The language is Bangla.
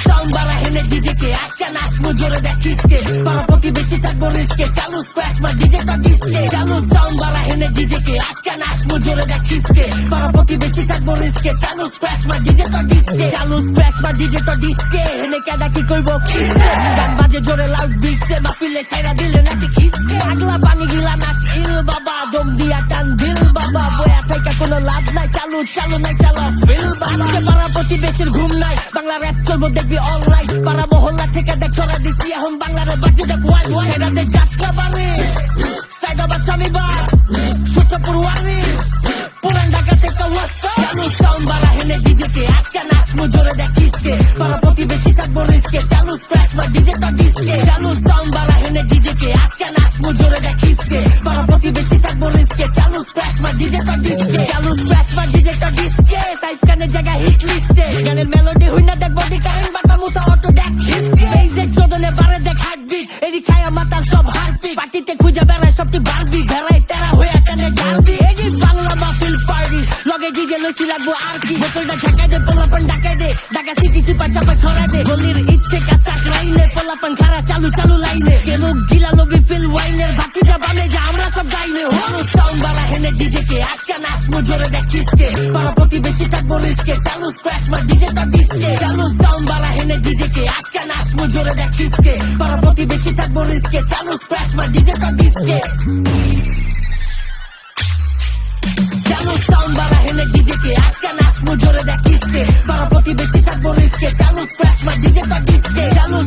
সাউন্ড বাড়া হেনে ডিজেকে আজকে নাচবো জোরে দেখিসকে পাড়া প্রতিবেশী থাকবো রিস্কে চালু স্ক্র্যাচ মা ডিজেটা ডিস্কে চালু সাউন্ড বাড়া হেনে ডিজেকে আজকে নাচবো জোরে দেখিসকে পাড়া প্রতিবেশী থাকবো রিস্কে চালু স্ক্র্যাচ মা ডিজেটা ডিস্কে চালু স্ক্র্যাচ মা ডিজেটা ডিস্কে হেনে কেডা কি কইব কিসকে গান বাজে জোরে লাউড বিটসে মাহফিলে ছাইরা দিলে নাচে খিসকে আগলা পানি গিলা নাচ ইল বাবা দম দিয়া টান দিল বাবা বয়া থেকে কোনো লাভ নাই চালু চালু নাই চালা ফিল বাবা পাড়া প্রতিবেশীর ঘুম নাই বাংলা র‍্যাপ চলবো দেখবি অনলাইন পাড়া মহল্লা থেকে দেখ ছড়া দিছি এখন বাংলার বাজে দেখ ওয়াইড ওয়াইড এটাতে যাত্রা বাড়ি সাইদাবাদ স্বামীবার সূত্রপুর ওয়ারি পুরান ঢাকা থেকে ওয়াস্তা চালু সাউন্ড বাড়া হেনে ডিজেকে আজকে নাচবো জোরে দেখিসকে পাড়া প্রতিবেশী থাকবো রিস্কে চালু স্ক্র্যাচ মা ডিজেটা ডিস্কে চালু সাউন্ড বাড়া হেনে ডিজেকে আজকে নাচবো জোরে দেখিসকে পাড়া প্রতিবেশী থাকবো রিস্কে চালু স্ক্র্যাচ মা ডিজেটা ডিস্কে চালু স্ক্র্যাচ মা ডিজেটা ডিস্কে সাইফ খানের জায়গা হিট লিস্টে গানের মেলোডি হই না দেখ বডি কারেন্ট বাতা মুতা অটো দেখ হিস্ট্রি এই দেখ চোদনে বারে দেখ হার্টবিট এরি খায়া মাতাল সব হার্টবিট পার্টিতে খুঁজে বেড়ায় সবটি বারবি ঘেরাই তেরা হয়ে টানে গালবি এই বাংলা মাহফিল পার্টি লগে ডিজে লইছি লাগবো আর কি বোতলটা ঝাঁকাই দে পোলাপন ডাকাই দে ঢাকা সিটি সুপার চাপা ছড়া দে গলির ইচ্ছে কাস্তাক লাইনে পোলাপন খারা চালু চালু লাইনে কেন গিলা লবি ফিল ওয়াইনের বাকি যা বামে যা আমরা সব গাইনে হলো সাউন্ড বাড়া হেনে ডিজেকে আজকে নাচবো জোরে দেখিসকে পাড়া প্রতিবেশী থাকবো রিস্কে চালু স্ক্র্যাচ মা ডিজেটা ডিস্কে চালু সাউন্ড বাড়া হেনে ডিজেকে আজকে নাচবো জোরে দেখিসকে পাড়া প্রতিবেশী থাকবো রিস্কে চালু স্ক্র্যাচ মা ডিজেটা ডিস্কে চালু সাউন্ড বাড়া হেনে ডিজেকে আজকে নাচবো জোরে দেখিসকে পাড়া প্রতিবেশী থাকবো রিস্কে চালু স্ক্র্যাচ মা ডিজেটা ডিস্কে চালু